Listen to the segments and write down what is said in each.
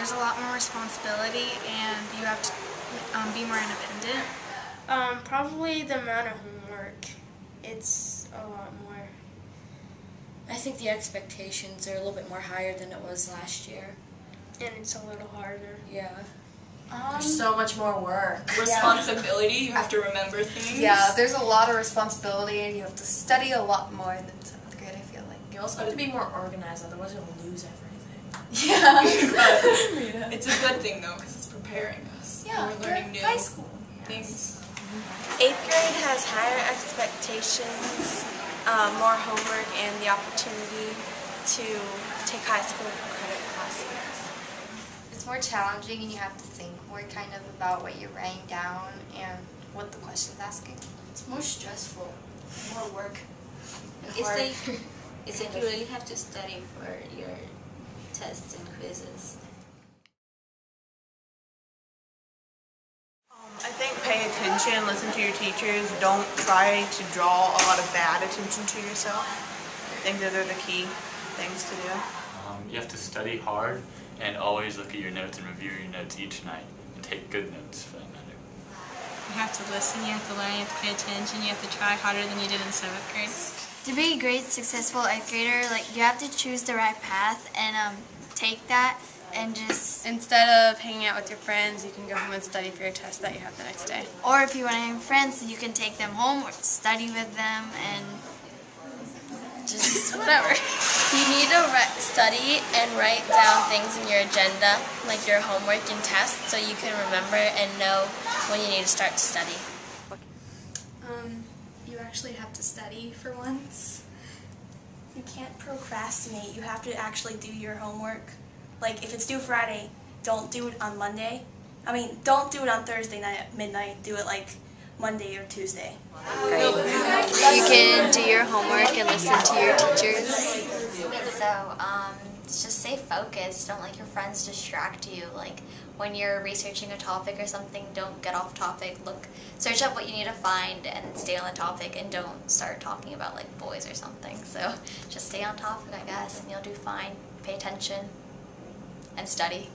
there's a lot more responsibility and you have to be more independent. Probably the amount of homework. It's a lot more. I think the expectations are a little bit more higher than it was last year. And it's a little harder. Yeah. There's so much more work. Responsibility, you have to remember things. Yeah, there's a lot of responsibility and you have to study a lot more than 7th grade, I feel like. You also have to be more organized, otherwise you'll lose everything. Yeah. It's a good thing though, because it's preparing us. Yeah, We're learning new high school. things. 8th grade has higher expectations, more homework, and the opportunity to take high school credit classes. It's more challenging and you have to think more kind of about what you're writing down and what the question's asking. It's more stressful, more work. It's like you really have to study for your tests and quizzes. I think pay attention, listen to your teachers, don't try to draw a lot of bad attention to yourself. I think those are the key things to do. You have to study hard and always look at your notes and review your notes each night and take good notes for that matter. You have to listen, you have to learn, you have to pay attention, you have to try harder than you did in 7th grade. To be a great, successful 8th grader, you have to choose the right path and take that and just... Instead of hanging out with your friends, you can go home and study for your test that you have the next day. Or if you want to have friends, you can take them home or study with them and just whatever. You need to study and write down things in your agenda, like your homework and tests, so you can remember and know when you need to start to study. You actually have to study for once. You can't procrastinate. You have to actually do your homework. Like, if it's due Friday, don't do it on Monday. Don't do it on Thursday night at midnight. Do it, Monday or Tuesday. You can do your homework and listen to your teachers. So, just stay focused. Don't let your friends distract you. When you're researching a topic or something, don't get off topic. Search up what you need to find and stay on the topic, and don't start talking about boys or something. So just stay on topic, I guess, and you'll do fine. Pay attention and study.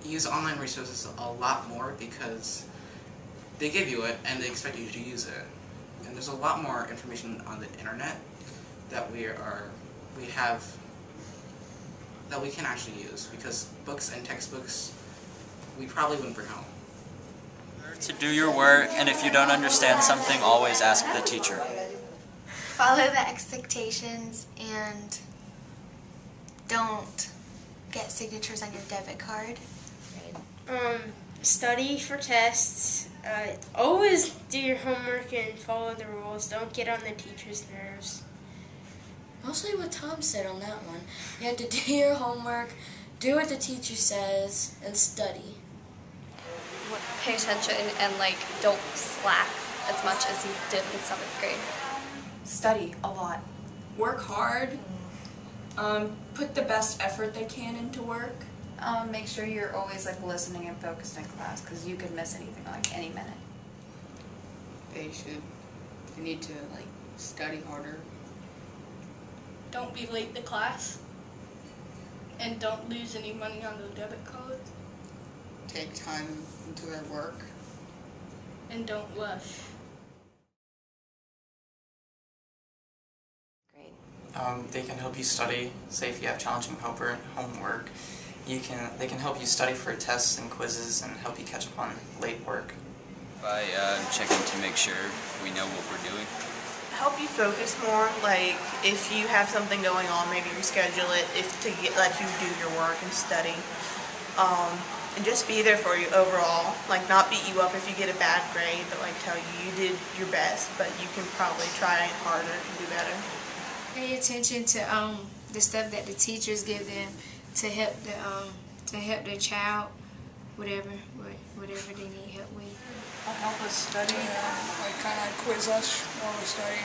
Use online resources a lot more because they give you it and they expect you to use it. And there's a lot more information on the internet that we can actually use, because books and textbooks we probably wouldn't bring home. To do your work, and if you don't understand something, always ask the teacher. Follow the expectations and don't get signatures on your debit card. Study for tests. Always do your homework and follow the rules. Don't get on the teacher's nerves. Mostly what Tom said on that one. You have to do your homework, do what the teacher says, and study. Pay attention and don't slack as much as you did in 7th grade. Study a lot. Work hard. Put the best effort they can into work. Make sure you're always listening and focused in class, because you could miss anything any minute. They need to study harder. Don't be late to class. And don't lose any money on the debit card. Take time into their work. And don't rush. They can help you study. Say if you have challenging homework, they can help you study for tests and quizzes and help you catch up on late work. By checking to make sure we know what we're doing. Help you focus more. If you have something going on, maybe reschedule it to let you do your work and study. And just be there for you overall. Not beat you up if you get a bad grade, but tell you did your best, but you can probably try harder and do better. Pay attention to the stuff that the teachers give them to help the child, whatever they need help with. Help us study, kind of quiz us while we study.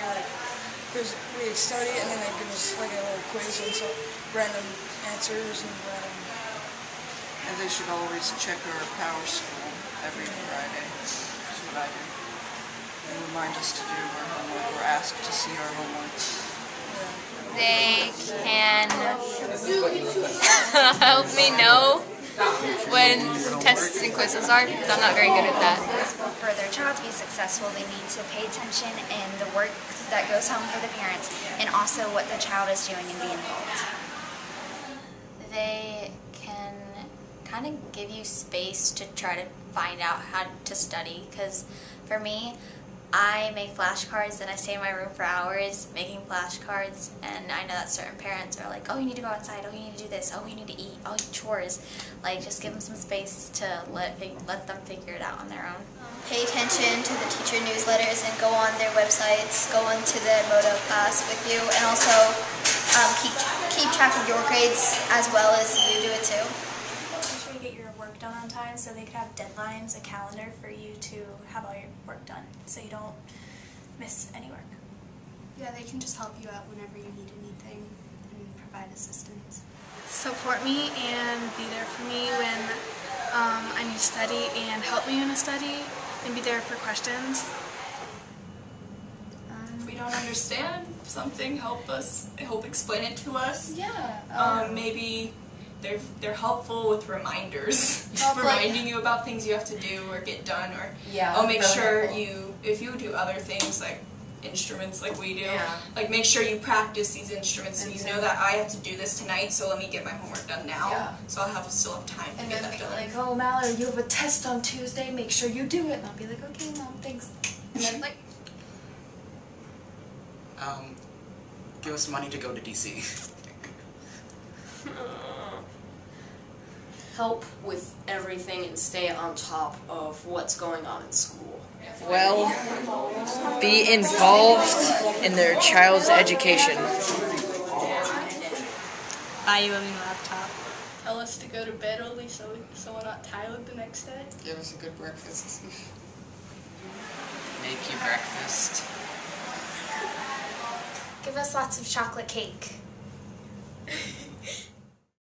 We study and then they give us a little quiz and some random answers and they should always check our power school every Friday. That's what I do. And remind us to do our homework or ask to see our homework. they can help me know when tests and quizzes are, because I'm not very good at that. For their child to be successful, they need to pay attention in the work that goes home for the parents, and also what the child is doing and be involved. They can kind of give you space to try to find out how to study, because for me, I make flashcards and I stay in my room for hours making flashcards, and I know that certain parents are like, oh, you need to go outside, oh, you need to do this, oh, you need to eat, oh, chores. Like, just give them some space to let them figure it out on their own. Pay attention to the teacher newsletters and go on their websites, go into the Moto class with you, and also keep track of your grades as well as you do it too. Make sure you get your work done on time, so they could have deadlines, a calendar for you to have all your work done, so you don't miss any work. Yeah, they can just help you out whenever you need anything and provide assistance. Support me and be there for me when I need to study, and help me when I study, and be there for questions. If we don't understand something, help explain it to us. Yeah. Maybe they're helpful with reminders, reminding you about things you have to do or get done, or make sure if you do other things like instruments like we do, like make sure you practice these instruments so you know that I have to do this tonight, so let me get my homework done now, so I'll still have time to get that done. Like, oh, Mallory, you have a test on Tuesday, make sure you do it. And I'll be like, okay, Mom, thanks. And then, like, give us money to go to DC. help with everything and stay on top of what's going on in school. Well, be involved in their child's education. Buy you a new laptop. Tell us to go to bed early so we're not tired the next day. Give us a good breakfast. Make you breakfast. Give us lots of chocolate cake.